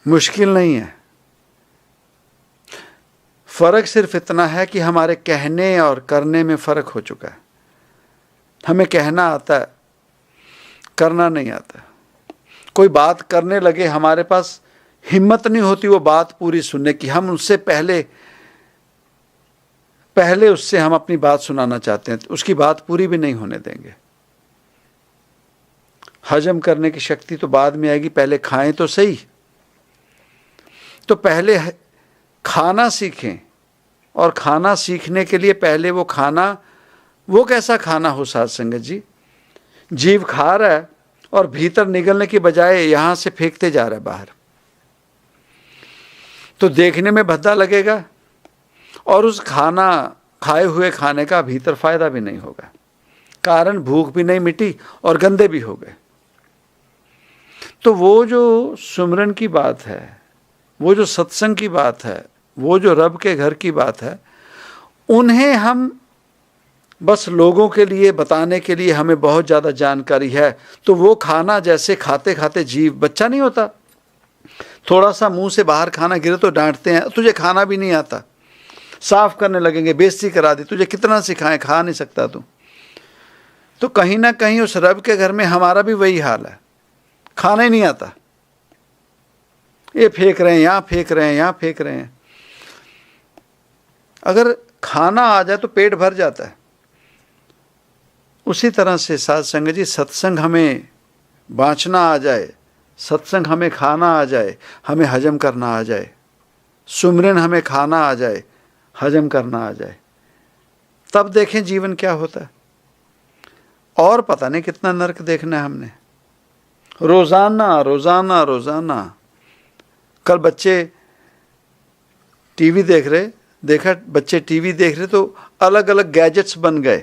मुश्किल नहीं है। फर्क सिर्फ इतना है कि हमारे कहने और करने में फर्क हो चुका है। हमें कहना आता है, करना नहीं आता। कोई बात करने लगे, हमारे पास हिम्मत नहीं होती वो बात पूरी सुनने की। हम उससे पहले उससे हम अपनी बात सुनाना चाहते हैं, तो उसकी बात पूरी भी नहीं होने देंगे। हजम करने की शक्ति तो बाद में आएगी, पहले खाएं तो सही। तो पहले खाना सीखें, और खाना सीखने के लिए पहले वो खाना, वो कैसा खाना हो साध संगत जी? जीव खा रहा है और भीतर निगलने की बजाय यहां से फेंकते जा रहा है बाहर, तो देखने में भद्दा लगेगा और उस खाए हुए खाने का भीतर फायदा भी नहीं होगा। कारण भूख भी नहीं मिटी और गंदे भी हो गए। तो वो जो सुमरन की बात है, वो जो सत्संग की बात है, वो जो रब के घर की बात है, उन्हें हम बस लोगों के लिए बताने के लिए हमें बहुत ज़्यादा जानकारी है। तो वो खाना जैसे खाते खाते जीव बच्चा नहीं होता, थोड़ा सा मुंह से बाहर खाना गिरे तो डांटते हैं, तुझे खाना भी नहीं आता, साफ करने लगेंगे, बेइज्जती करा दी, तुझे कितना सिखाएं, खा नहीं सकता तू। तो कहीं ना कहीं उस रब के घर में हमारा भी वही हाल है, खाना ही नहीं आता। ये फेंक रहे हैं, यहाँ फेंक रहे हैं, यहाँ फेंक रहे हैं। अगर खाना आ जाए तो पेट भर जाता है। उसी तरह से साध संगत जी, सत्संग हमें बाँचना आ जाए, सत्संग हमें खाना आ जाए, हमें हजम करना आ जाए, सुमरन हमें खाना आ जाए, हजम करना आ जाए, तब देखें जीवन क्या होता है। और पता नहीं कितना नरक देखना है हमने, रोजाना रोजाना रोजाना। कल बच्चे टीवी देखा बच्चे टीवी देख रहे तो अलग अलग गैजेट्स बन गए।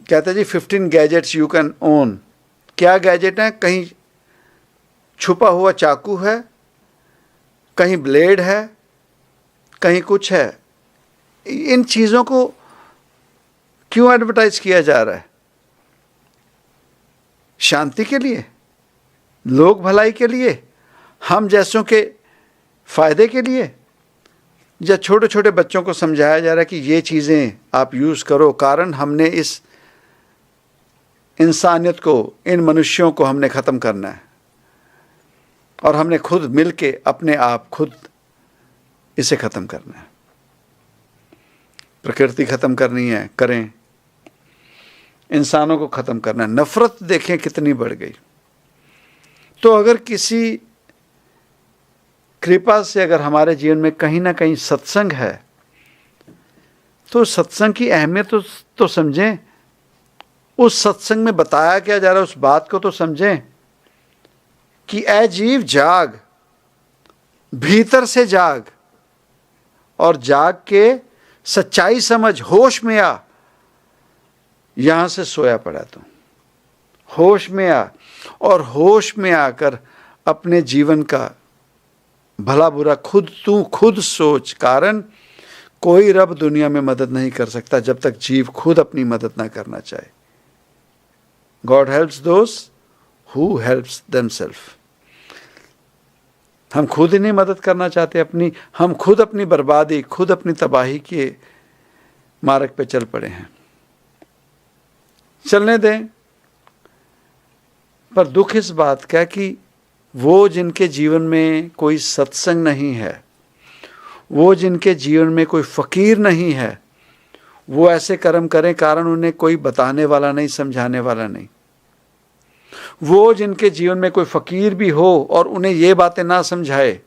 कहते जी 15 गैजेट्स यू कैन ओन। क्या गैजेट है? कहीं छुपा हुआ चाकू है, कहीं ब्लेड है, कहीं कुछ है। इन चीज़ों को क्यों एडवर्टाइज किया जा रहा है? शांति के लिए, लोक भलाई के लिए, हम जैसों के फायदे के लिए, या छोटे छोटे बच्चों को समझाया जा रहा है कि ये चीज़ें आप यूज़ करो। कारण हमने इस इंसानियत को, इन मनुष्यों को हमने ख़त्म करना है, और हमने खुद मिल के अपने आप खुद इसे ख़त्म करना है। प्रकृति ख़त्म करनी है, करें। इंसानों को ख़त्म करना है। नफ़रत देखें कितनी बढ़ गई। तो अगर किसी कृपा से अगर हमारे जीवन में कहीं ना कहीं सत्संग है, तो सत्संग की अहमियत तो समझें। उस सत्संग में बताया क्या जा रहा है, उस बात को तो समझें कि ऐ जीव जाग, भीतर से जाग, और जाग के सच्चाई समझ, होश में आ। यहां से सोया पड़ा तुम, होश में आ, और होश में आकर अपने जीवन का भला बुरा तू खुद सोच। कारण कोई रब दुनिया में मदद नहीं कर सकता जब तक जीव खुद अपनी मदद ना करना चाहे। God helps those who helps themselves. हम खुद ही नहीं मदद करना चाहते अपनी, हम खुद अपनी बर्बादी, खुद अपनी तबाही के मार्ग पे चल पड़े हैं। चलने दें, पर दुख इस बात का कि वो जिनके जीवन में कोई सत्संग नहीं है, वो जिनके जीवन में कोई फकीर नहीं है, वो ऐसे कर्म करें कारण उन्हें कोई बताने वाला नहीं, समझाने वाला नहीं। वो जिनके जीवन में कोई फकीर भी हो और उन्हें ये बातें ना समझाए,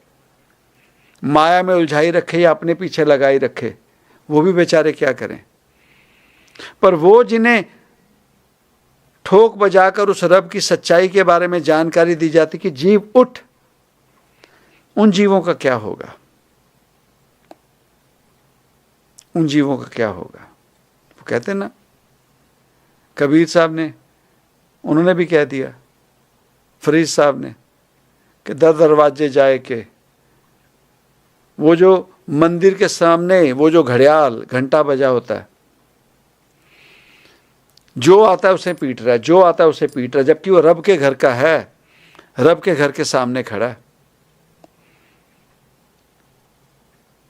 माया में उलझाई रखे या अपने पीछे लगाई रखे, वो भी बेचारे क्या करें। पर वो जिन्हें ठोक बजाकर उस रब की सच्चाई के बारे में जानकारी दी जाती कि जीव उठ, उन जीवों का क्या होगा? उन जीवों का क्या होगा? वो कहते हैं ना, कबीर साहब ने, उन्होंने भी कह दिया, फरीद साहब ने, कि दर दरवाजे जाए के, वो जो मंदिर के सामने वो जो घड़ियाल घंटा बजा होता है, जो आता है उसे पीट रहा है, जो आता है उसे पीट रहा है, जबकि वो रब के घर का है। रब के घर के सामने खड़ा है।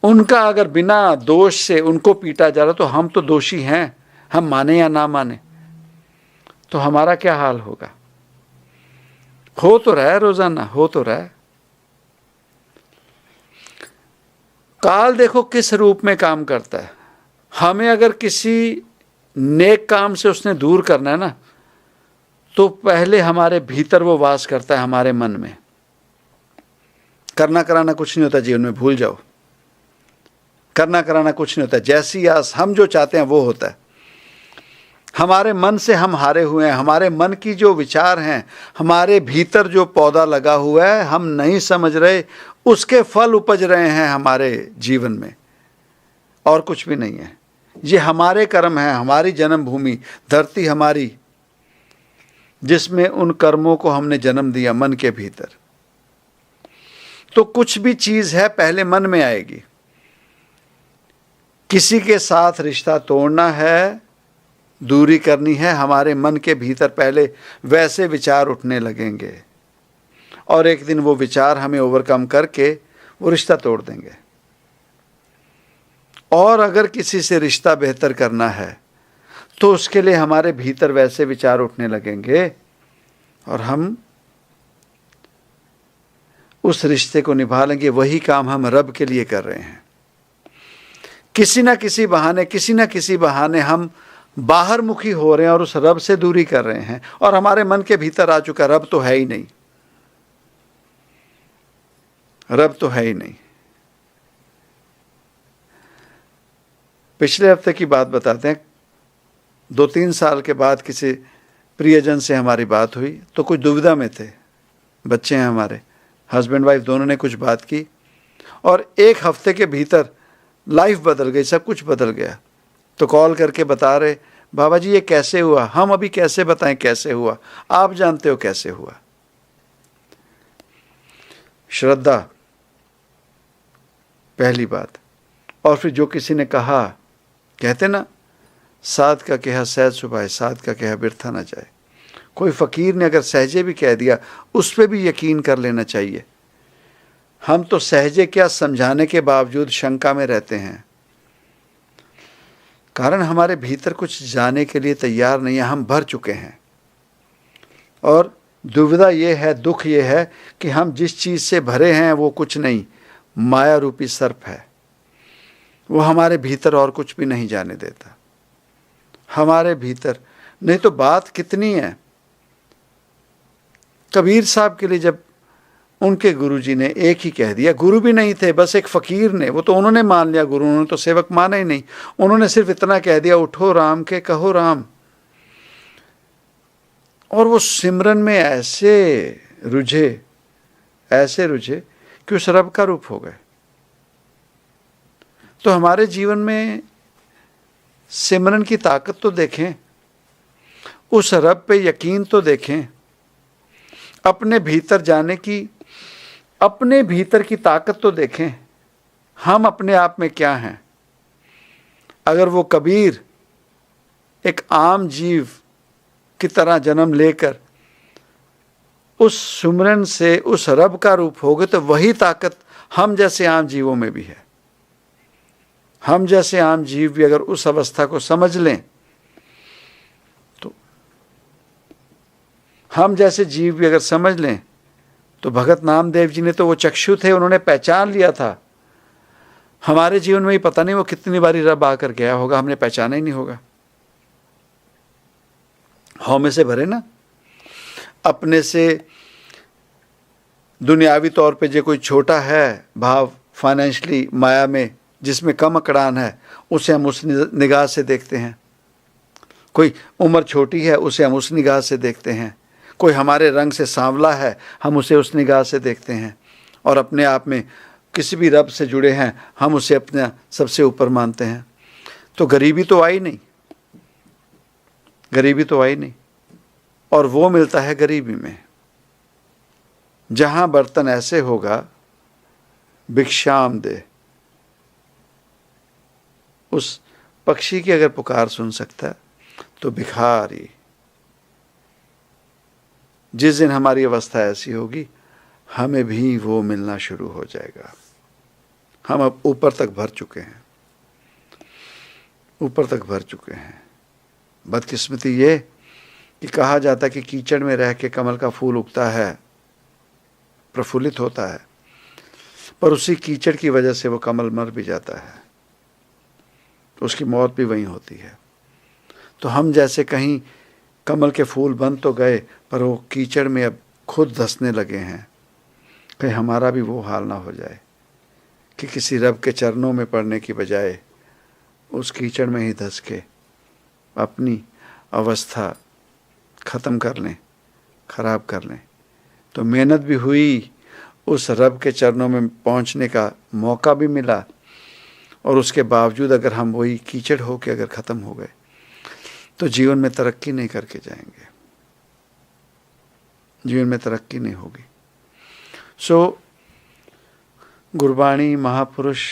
उनका अगर बिना दोष से उनको पीटा जा रहा तो हम तो दोषी हैं, हम माने या ना माने, तो हमारा क्या हाल होगा। हो तो रहा है, रोजाना हो तो रहा है। काल देखो किस रूप में काम करता है। हमें अगर किसी नेक काम से उसने दूर करना है ना, तो पहले हमारे भीतर वो वास करता है, हमारे मन में। करना कराना कुछ नहीं होता जीवन में, भूल जाओ। करना कराना कुछ नहीं होता, जैसी आस हम जो चाहते हैं वो होता है। हमारे मन से हम हारे हुए हैं। हमारे मन की जो विचार हैं, हमारे भीतर जो पौधा लगा हुआ है, हम नहीं समझ रहे, उसके फल उपज रहे हैं हमारे जीवन में, और कुछ भी नहीं है। ये हमारे कर्म हैं, हमारी जन्मभूमि, धरती हमारी, जिसमें उन कर्मों को हमने जन्म दिया मन के भीतर। तो कुछ भी चीज है पहले मन में आएगी। किसी के साथ रिश्ता तोड़ना है, दूरी करनी है, हमारे मन के भीतर पहले वैसे विचार उठने लगेंगे, और एक दिन वो विचार हमें ओवरकम करके वो रिश्ता तोड़ देंगे। और अगर किसी से रिश्ता बेहतर करना है तो उसके लिए हमारे भीतर वैसे विचार उठने लगेंगे, और हम उस रिश्ते को निभा लेंगे। वही काम हम रब के लिए कर रहे हैं। किसी ना किसी बहाने हम बाहर मुखी हो रहे हैं और उस रब से दूरी कर रहे हैं, और हमारे मन के भीतर आ चुका रब तो है ही नहीं, रब तो है ही नहीं। पिछले हफ्ते की बात बताते हैं। 2-3 साल के बाद किसी प्रियजन से हमारी बात हुई, तो कुछ दुविधा में थे। बच्चे हैं हमारे, हस्बैंड वाइफ दोनों ने कुछ बात की, और 1 हफ्ते के भीतर लाइफ बदल गई, सब कुछ बदल गया। तो कॉल करके बता रहे, बाबा जी ये कैसे हुआ। हम अभी कैसे बताएं कैसे हुआ, आप जानते हो कैसे हुआ। श्रद्धा पहली बात। और फिर जो किसी ने कहा, कहते ना, साध का कहा सहज सुभाए, साध का कहा बिरथा ना जाए। कोई फकीर ने अगर सहजे भी कह दिया, उस पर भी यकीन कर लेना चाहिए। हम तो सहजे क्या, समझाने के बावजूद शंका में रहते हैं, कारण हमारे भीतर कुछ जाने के लिए तैयार नहीं है। हम भर चुके हैं, और दुविधा ये है, दुख ये है कि हम जिस चीज़ से भरे हैं वो कुछ नहीं, माया रूपी सर्प है। वो हमारे भीतर और कुछ भी नहीं जाने देता, हमारे भीतर। नहीं तो बात कितनी है। कबीर साहब के लिए जब उनके गुरुजी ने एक ही कह दिया, गुरु भी नहीं थे, बस एक फकीर ने, वो तो उन्होंने मान लिया गुरु, उन्होंने तो सेवक माना ही नहीं। उन्होंने सिर्फ इतना कह दिया, उठो राम के कहो राम। और वो सिमरन में ऐसे रुझे कि उस रब का रूप हो गए। तो हमारे जीवन में सिमरन की ताकत तो देखें, उस रब पे यकीन तो देखें, अपने भीतर जाने की, अपने भीतर की ताकत तो देखें। हम अपने आप में क्या हैं। अगर वो कबीर एक आम जीव की तरह जन्म लेकर उस सुमरन से उस रब का रूप हो गए, तो वही ताकत हम जैसे आम जीवों में भी है। हम जैसे आम जीव भी अगर उस अवस्था को समझ लें, तो हम जैसे जीव भी अगर समझ लें, तो भगत नामदेव जी ने तो वो चक्षु थे, उन्होंने पहचान लिया था। हमारे जीवन में ही पता नहीं वो कितनी बारी रब आकर गया होगा, हमने पहचाना ही नहीं होगा। हौमे से भरे ना, अपने से दुनियावी तौर पे जो कोई छोटा है भाव, फाइनेंशियली माया में जिसमें कम अकड़ान है, उसे हम उस निगाह से देखते हैं। कोई उम्र छोटी है, उसे हम उस निगाह से देखते हैं। कोई हमारे रंग से सांवला है, हम उसे उस निगाह से देखते हैं। और अपने आप में किसी भी रब से जुड़े हैं, हम उसे अपना सबसे ऊपर मानते हैं। तो गरीबी तो आई नहीं, गरीबी तो आई नहीं। और वो मिलता है गरीबी में, जहां बर्तन ऐसे होगा, भिक्षाम दे। उस पक्षी की अगर पुकार सुन सकता है तो भिखारी, जिस दिन हमारी अवस्था ऐसी होगी, हमें भी वो मिलना शुरू हो जाएगा। हम अब ऊपर तक भर चुके हैं, ऊपर तक भर चुके हैं। बदकिस्मती ये कि कहा जाता है कि कीचड़ में रह के कमल का फूल उगता है, प्रफुल्लित होता है, पर उसी कीचड़ की वजह से वो कमल मर भी जाता है, तो उसकी मौत भी वहीं होती है। तो हम जैसे कहीं कमल के फूल बन तो गए, पर वो कीचड़ में अब खुद धंसने लगे हैं। कहीं हमारा भी वो हाल ना हो जाए कि किसी रब के चरणों में पड़ने की बजाय उस कीचड़ में ही धंस के अपनी अवस्था ख़त्म कर लें, ख़राब कर लें। तो मेहनत भी हुई, उस रब के चरणों में पहुंचने का मौका भी मिला, और उसके बावजूद अगर हम वही कीचड़ हो के अगर ख़त्म हो गए तो जीवन में तरक्की नहीं करके जाएंगे, जीवन में तरक्की नहीं होगी। सो गुरबाणी, महापुरुष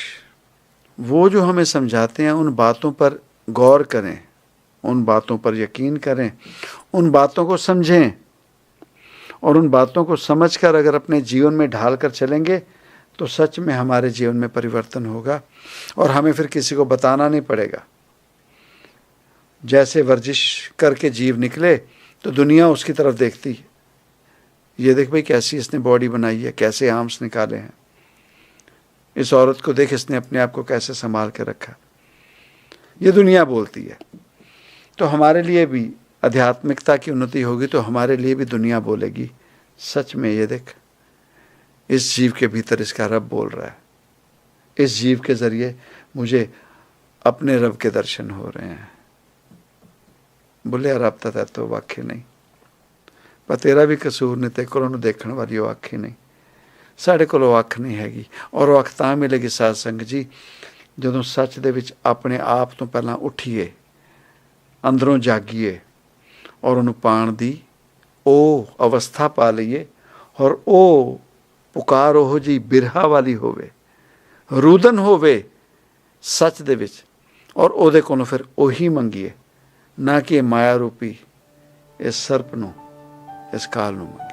वो जो हमें समझाते हैं, उन बातों पर गौर करें, उन बातों पर यकीन करें, उन बातों को समझें, और उन बातों को समझकर अगर अपने जीवन में ढाल कर चलेंगे तो सच में हमारे जीवन में परिवर्तन होगा, और हमें फिर किसी को बताना नहीं पड़ेगा। जैसे वर्जिश करके जीव निकले तो दुनिया उसकी तरफ देखती है, ये देख भाई कैसी इसने बॉडी बनाई है, कैसे आर्म्स निकाले हैं, इस औरत को देख इसने अपने आप को कैसे संभाल के रखा, ये दुनिया बोलती है। तो हमारे लिए भी आध्यात्मिकता की उन्नति होगी तो हमारे लिए भी दुनिया बोलेगी, सच में ये देख इस जीव के भीतर इसका रब बोल रहा है, इस जीव के ज़रिए मुझे अपने रब के दर्शन हो रहे हैं। बोले रब तो तैतो वाखे नहीं, पर तेरा भी कसूर नहीं, ते कोलों देखने वाली वो अख ही नहीं। साढ़े कोलों अख नहीं हैगी, और वो अख तां मिलेगी साध संगत जी ਜਦੋਂ सच दे विच अपने आप तो पहला उठिए, अंदरों जागिए, और उन्होंने पाण दी ओ अवस्था पा लईए, और ओ पुकार ओहो जी बिरहा वाली होवे, रुदन होवे सच दे विच, और ओदे कोलों फिर ओही मंगीए, ना कि माया रूपी इस सर्प नूं, इस काल नूं मंगीए।